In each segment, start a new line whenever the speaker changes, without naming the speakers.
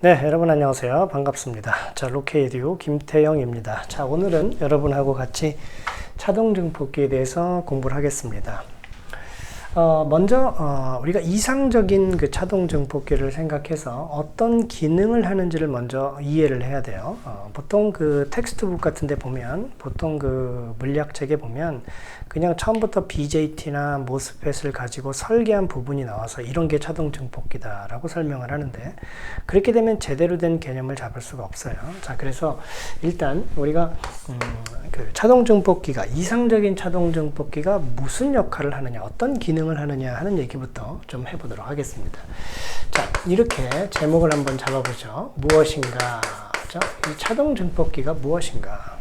네, 여러분 안녕하세요. 반갑습니다. 자, 로케에듀 김태영입니다. 자, 오늘은 여러분하고 같이 차동 증폭기에 대해서 공부를 하겠습니다. 먼저 우리가 이상적인 그 차동 증폭기를 생각해서 어떤 기능을 하는지를 먼저 이해를 해야 돼요. 보통 그 텍스트북 같은 데 보면, 보통 그 물리학책에 보면 그냥 처음부터 BJT나 모스펫을 가지고 설계한 부분이 나와서 이런 게 차동 증폭기다 라고 설명을 하는데, 그렇게 되면 제대로 된 개념을 잡을 수가 없어요. 자, 그래서 일단 우리가 그 차동 증폭기가, 이상적인 차동 증폭기가 무슨 역할을 하느냐, 어떤 기능을 하느냐 하는 얘기부터 좀 해보도록 하겠습니다. 자, 이렇게 제목을 한번 잡아보죠. 무엇인가? 이 차동 증폭기가 무엇인가?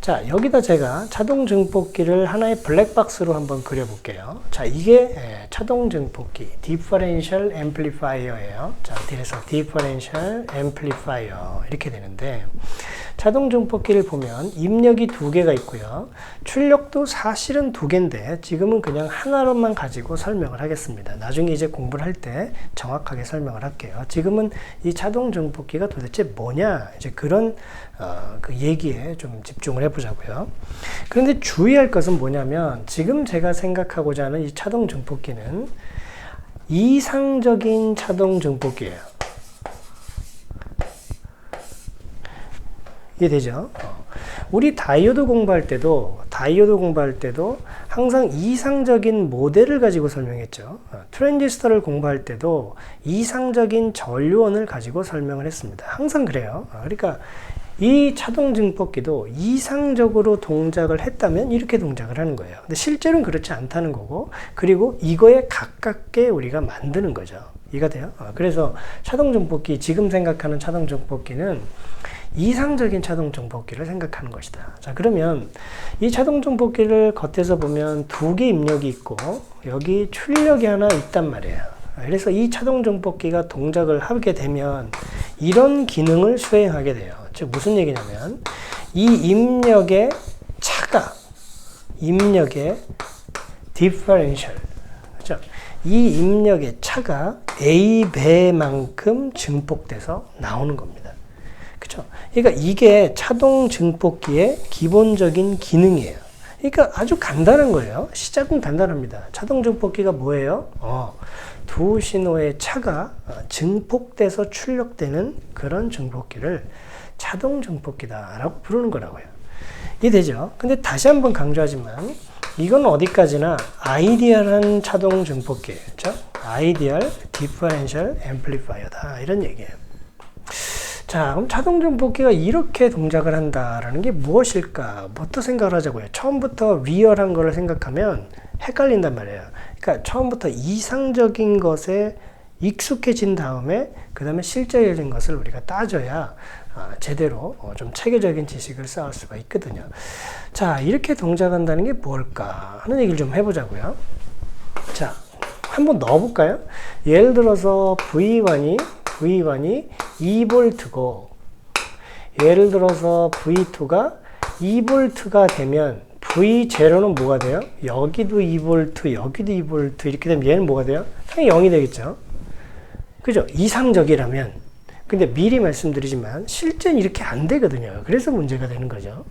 자, 여기다 제가 차동 증폭기를 하나의 블랙박스로 한번 그려볼게요. 자, 이게 차동 증폭기, Differential Amplifier예요. 자, 그래서 Differential Amplifier 이렇게 되는데, 차동 증폭기를 보면 입력이 두 개가 있고요. 출력도 사실은 두 개인데 지금은 그냥 하나로만 가지고 설명을 하겠습니다. 나중에 이제 공부를 할 때 정확하게 설명을 할게요. 지금은 이 차동 증폭기가 도대체 뭐냐, 이제 그런 그 얘기에 좀 집중을 해보자고요. 그런데 주의할 것은 뭐냐면, 지금 제가 생각하고자 하는 이 차동 증폭기는 이상적인 차동 증폭기예요. 이해되죠? 우리 다이오드 공부할 때도 항상 이상적인 모델을 가지고 설명했죠. 트랜지스터를 공부할 때도 이상적인 전류원을 가지고 설명을 했습니다. 항상 그래요. 그러니까 이 차동 증폭기도 이상적으로 동작을 했다면 이렇게 동작을 하는 거예요. 근데 실제로는 그렇지 않다는 거고, 그리고 이거에 가깝게 우리가 만드는 거죠. 이해가 돼요? 그래서 차동 증폭기, 지금 생각하는 차동 증폭기는 이상적인 차동 증폭기를 생각하는 것이다. 자, 그러면 이 차동 증폭기를 겉에서 보면 두 개 입력이 있고 여기 출력이 하나 있단 말이에요. 그래서 이 차동 증폭기가 동작을 하게 되면 이런 기능을 수행하게 돼요. 즉 무슨 얘기냐면, 이 입력의 차가, 입력의 디퍼런셜, 그렇죠? 이 입력의 차가 A배만큼 증폭돼서 나오는 겁니다. 그렇죠? 그러니까 이게 차동 증폭기의 기본적인 기능이에요. 그러니까 아주 간단한 거예요. 시작은 간단합니다. 차동 증폭기가 뭐예요? 두 신호의 차가 증폭돼서 출력되는 그런 증폭기를 차동 증폭기다라고 부르는 거라고요. 이해되죠? 근데 다시 한번 강조하지만 이건 어디까지나 아이디얼한 차동 증폭기예요. 그렇죠? 아이디얼 디퍼런셜 앰플리파이어다, 이런 얘기예요. 자, 그럼 차동 증폭기가 이렇게 동작을 한다라는 게 무엇일까? 부터 생각을 하자고요. 처음부터 리얼한 거를 생각하면 헷갈린단 말이에요. 그러니까 처음부터 이상적인 것에 익숙해진 다음에 그 다음에 실제적인 것을 우리가 따져야 제대로 좀 체계적인 지식을 쌓을 수가 있거든요. 자, 이렇게 동작한다는 게 뭘까 하는 얘기를 좀 해보자고요. 자, 한번 넣어볼까요? 예를 들어서 V1이 2V고 예를 들어서 V2가 2V가 되면 V0는 뭐가 돼요? 여기도 2V, 여기도 2V, 이렇게 되면 얘는 뭐가 돼요? 당연히 0이 되겠죠. 그죠? 이상적이라면. 근데 미리 말씀드리지만 실제는 이렇게 안 되거든요. 그래서 문제가 되는 거죠.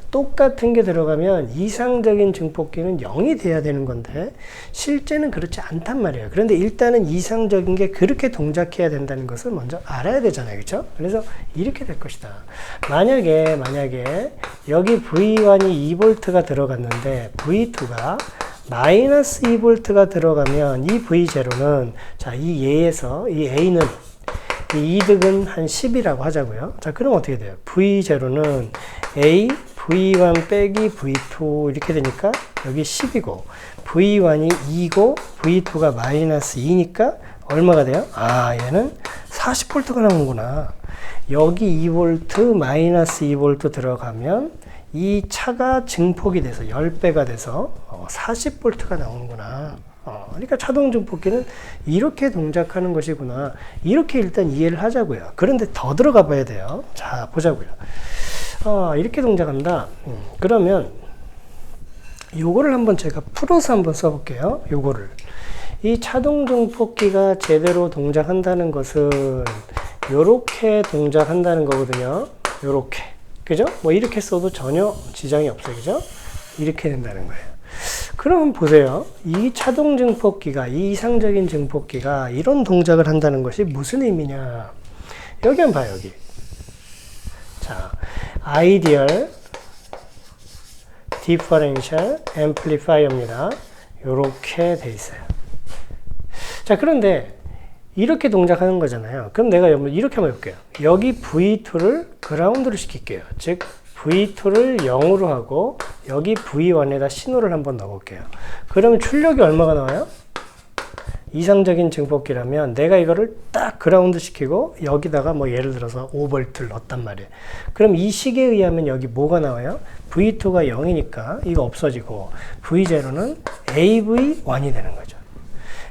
똑같은 게 들어가면 이상적인 증폭기는 0이 돼야 되는 건데 실제는 그렇지 않단 말이에요. 그런데 일단은 이상적인 게 그렇게 동작해야 된다는 것을 먼저 알아야 되잖아요. 그렇죠? 그래서 이렇게 될 것이다. 만약에 여기 V1이 2V가 들어갔는데 V2가 마이너스 2V가 들어가면 이 V0는, 자, 이 예에서 이 A는, 이 이득은 한 10이라고 하자고요. 자, 그럼 어떻게 돼요? V0는 A V1 빼기 V2 이렇게 되니까 여기 10이고, V1이 2고 V2가 마이너스 2니까 얼마가 돼요? 얘는 40V가 나오는구나. 여기 2V 마이너스 2V 들어가면 이 차가 증폭이 돼서 10배가 돼서 40V가 나오는구나. 그러니까 차동 증폭기는 이렇게 동작하는 것이구나. 이렇게 일단 이해를 하자고요. 그런데 더 들어가 봐야 돼요. 자, 보자고요. 이렇게 동작한다. 그러면 요거를 한번 제가 풀어서 한번 써볼게요. 요거를. 이 차동 증폭기가 제대로 동작한다는 것은 요렇게 동작한다는 거거든요. 요렇게. 그죠? 뭐 이렇게 써도 전혀 지장이 없어요. 그죠? 이렇게 된다는 거예요. 그럼 보세요. 이 차동 증폭기가, 이 이상적인 증폭기가 이런 동작을 한다는 것이 무슨 의미냐. 여기 한번 봐요, 여기. 자, 아이디얼 디퍼렌셜 앰플리파이어입니다. 요렇게 돼 있어요. 자, 그런데 이렇게 동작하는 거잖아요. 그럼 내가 이렇게 한번 해볼게요. 여기 V2를 그라운드로 시킬게요. 즉 V2를 0으로 하고 여기 V1에다 신호를 한번 넣어볼게요. 그러면 출력이 얼마가 나와요? 이상적인 증폭기라면 내가 이거를 딱 그라운드 시키고 여기다가 뭐 예를 들어서 5V를 넣었단 말이에요. 그럼 이 식에 의하면 여기 뭐가 나와요? V2가 0이니까 이거 없어지고 V0는 AV1이 되는 거죠.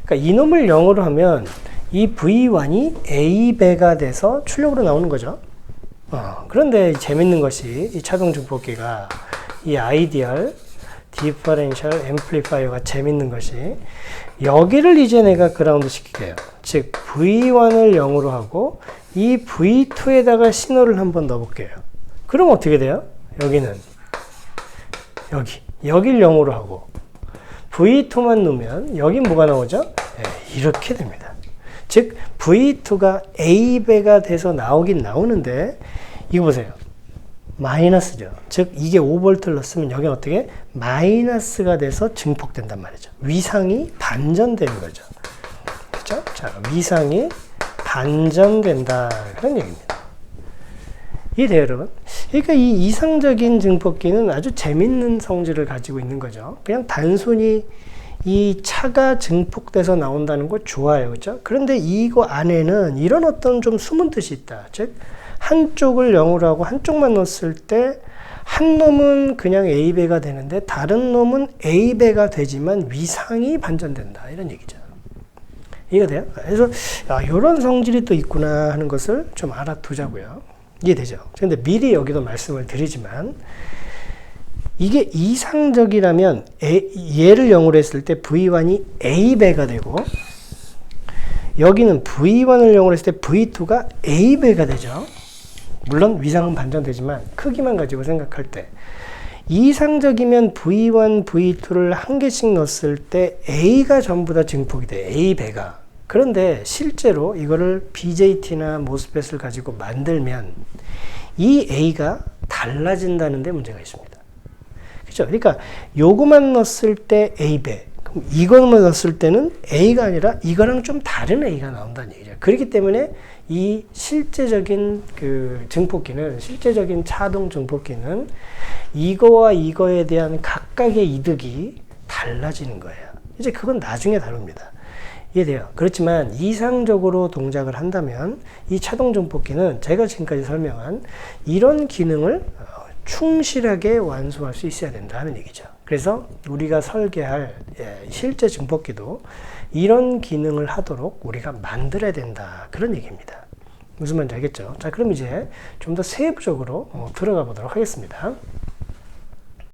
그러니까 이놈을 0으로 하면 이 V1이 A배가 돼서 출력으로 나오는 거죠. 그런데 재밌는 것이 이 차동 증폭기가 이 아이디얼 디퍼렌셜 앰플리파이어가 재밌는 것이 여기를 이제 내가 그라운드 시킬게요. 즉 V1을 0으로 하고 이 V2에다가 신호를 한번 넣어볼게요. 그럼 어떻게 돼요? 여기는 여길 0으로 하고 V2만 넣으면 여긴 뭐가 나오죠? 네, 이렇게 됩니다. 즉 V2가 A배가 돼서 나오긴 나오는데 이거 보세요. 마이너스죠. 즉 이게 5V를 넣었으면 여기는 어떻게? 마이너스가 돼서 증폭된단 말이죠. 위상이 반전되는 거죠. 그렇죠? 자, 위상이 반전된다. 그런 얘기입니다. 이해돼요, 여러분? 그러니까 이 이상적인 증폭기는 아주 재밌는 성질을 가지고 있는 거죠. 그냥 단순히 이 차가 증폭돼서 나온다는 거 좋아요. 그렇죠? 그런데 이거 안에는 이런 어떤 좀 숨은 뜻이 있다. 즉 한쪽을 0으로 하고 한쪽만 넣었을 때 한 놈은 그냥 A배가 되는데 다른 놈은 A배가 되지만 위상이 반전된다. 이런 얘기죠. 이해가 돼요? 그래서 이런 성질이 또 있구나 하는 것을 좀 알아두자고요. 이해되죠? 그런데 미리 여기도 말씀을 드리지만 이게 이상적이라면 얘를 0으로 했을 때 V1이 A배가 되고 여기는 V1을 0으로 했을 때 V2가 A배가 되죠. 물론 위상은 반전되지만 크기만 가지고 생각할 때 이상적이면 V1, V2를 한 개씩 넣었을 때 A가 전부 다 증폭이 돼. A배가. 그런데 실제로 이거를 BJT나 모스펫을 가지고 만들면 이 A가 달라진다는 데 문제가 있습니다. 그렇죠? 그러니까 요거만 넣었을 때 A배, 그럼 이것만 넣었을 때는 A가 아니라 이거랑 좀 다른 A가 나온다는 얘기죠. 그렇기 때문에 이 실제적인 그 증폭기는, 실제적인 차동 증폭기는 이거와 이거에 대한 각각의 이득이 달라지는 거예요. 이제 그건 나중에 다룹니다. 이해돼요? 그렇지만 이상적으로 동작을 한다면 이 차동 증폭기는 제가 지금까지 설명한 이런 기능을 충실하게 완수할 수 있어야 된다는 얘기죠. 그래서 우리가 설계할 실제 증폭기도 이런 기능을 하도록 우리가 만들어야 된다. 그런 얘기입니다. 무슨 말인지 알겠죠? 자, 그럼 이제 좀 더 세부적으로 들어가 보도록 하겠습니다.